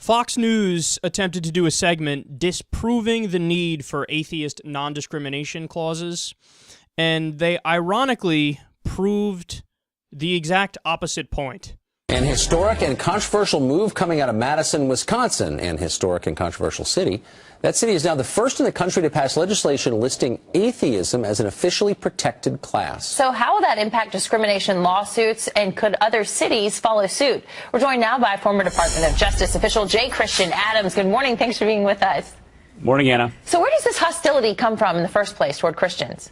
Fox News attempted to do a segment disproving the need for atheist non-discrimination clauses, and they ironically proved the exact opposite point. An historic and controversial move coming out of Madison, Wisconsin, an historic and controversial city. That city is now the first in the country to pass legislation listing atheism as an officially protected class. So how will that impact discrimination lawsuits, and could other cities follow suit? We're joined now by former Department of Justice official J. Christian Adams. Good morning. Thanks for being with us. Morning, Anna. So where does this hostility come from in the first place toward Christians?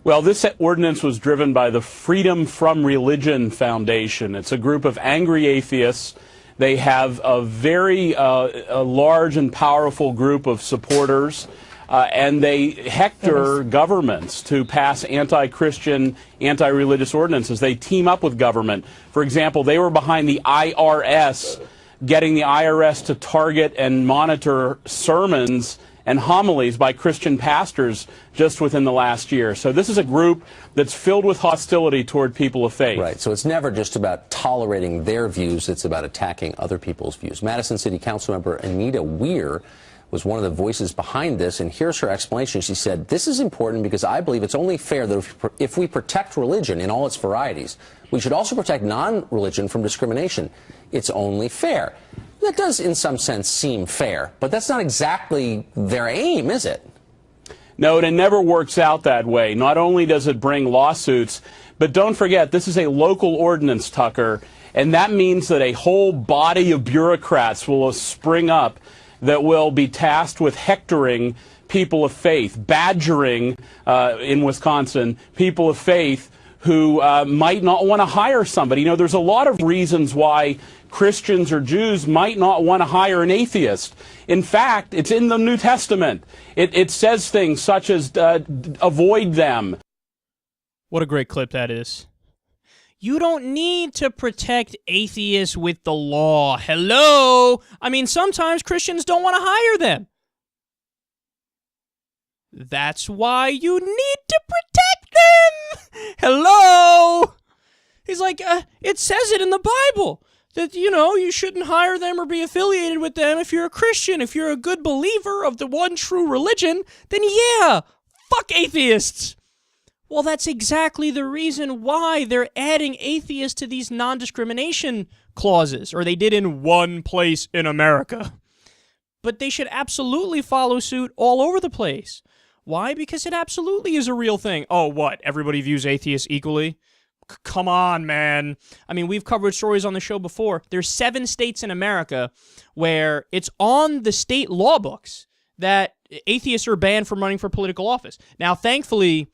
Well, this ordinance was driven by the Freedom from Religion Foundation. It's a group of angry atheists. They have a very large and powerful group of supporters, and they hector governments to pass anti-Christian, anti-religious ordinances. They team up with government. For example, they were behind the IRS, getting the IRS to target and monitor sermons and homilies by Christian pastors just within the last year. So this is a group that's filled with hostility toward people of faith. Right, so it's never just about tolerating their views, it's about attacking other people's views. Madison City Council member Anita Weir was one of the voices behind this, and here's her explanation. She said, "This is important because I believe it's only fair that if we protect religion in all its varieties, we should also protect non-religion from discrimination. It's only fair." That does, in some sense, seem fair, but that's not exactly their aim, is it? No, and it never works out that way. Not only does it bring lawsuits, but don't forget, this is a local ordinance, Tucker, and that means that a whole body of bureaucrats will spring up that will be tasked with hectoring people of faith, badgering, in Wisconsin, people of faith who might not want to hire somebody. You know, there's a lot of reasons why Christians or Jews might not want to hire an atheist. In fact, it's in the New Testament. It says things such as avoid them. What a great clip that is. You don't need to protect atheists with the law. Hello? I mean, sometimes Christians don't want to hire them. That's why you need to protect them. Hello? He's like, it says it in the Bible that, you know, you shouldn't hire them or be affiliated with them if you're a Christian. If you're a good believer of the one true religion, then yeah, fuck atheists. Well, that's exactly the reason why they're adding atheists to these non-discrimination clauses, or they did in one place in America. But they should absolutely follow suit all over the place. Why? Because it absolutely is a real thing. Oh, what? Everybody views atheists equally? Come on, man. I mean, we've covered stories on the show before. There's 7 states in America where it's on the state law books that atheists are banned from running for political office. Now, thankfully,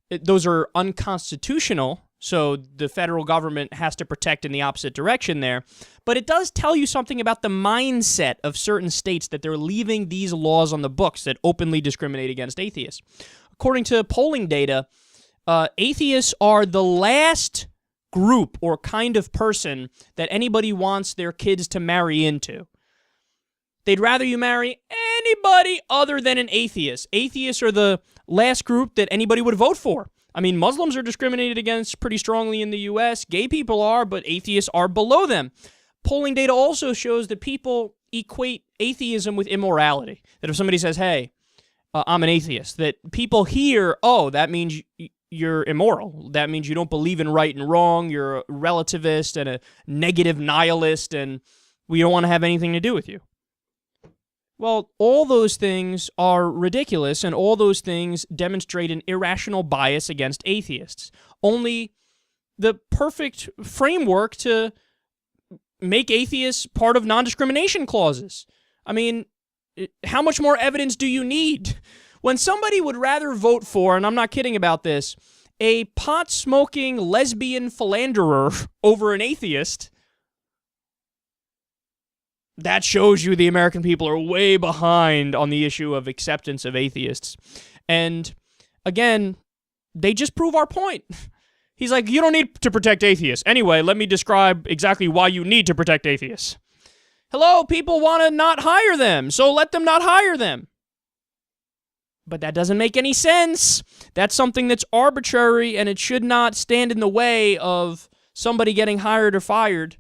those are unconstitutional, so the federal government has to protect in the opposite direction there. But it does tell you something about the mindset of certain states that they're leaving these laws on the books that openly discriminate against atheists. According to polling data, atheists are the last group or kind of person that anybody wants their kids to marry into. They'd rather you marry anybody other than an atheist. Atheists are the last group that anybody would vote for. I mean, Muslims are discriminated against pretty strongly in the U.S. Gay people are, but atheists are below them. Polling data also shows that people equate atheism with immorality. That if somebody says, hey, I'm an atheist, that people hear, oh, that means you're immoral. That means you don't believe in right and wrong. You're a relativist and a negative nihilist, and we don't want to have anything to do with you. Well, all those things are ridiculous, and all those things demonstrate an irrational bias against atheists. Only the perfect framework to make atheists part of non-discrimination clauses. I mean, how much more evidence do you need? When somebody would rather vote for, and I'm not kidding about this, a pot-smoking lesbian philanderer over an atheist, that shows you the American people are way behind on the issue of acceptance of atheists. And again, they just prove our point. He's like, you don't need to protect atheists. Anyway, let me describe exactly why you need to protect atheists. Hello, people want to not hire them, so let them not hire them. But that doesn't make any sense. That's something that's arbitrary, and it should not stand in the way of somebody getting hired or fired,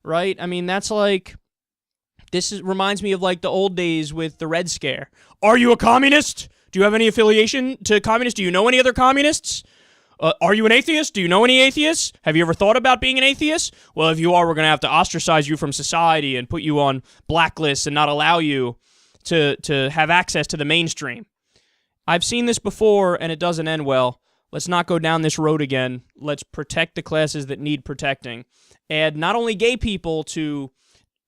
right? I mean, that's like reminds me of like the old days with the Red Scare. Are you a communist? Do you have any affiliation to communists? Do you know any other communists? Are you an atheist? Do you know any atheists? Have you ever thought about being an atheist? Well, if you are, we're going to have to ostracize you from society and put you on blacklists and not allow you to have access to the mainstream. I've seen this before, and it doesn't end well. Let's not go down this road again. Let's protect the classes that need protecting. Add not only gay people to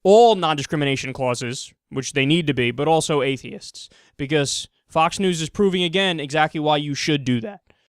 all non-discrimination clauses, which they need to be, but also atheists. Because Fox News is proving again exactly why you should do that.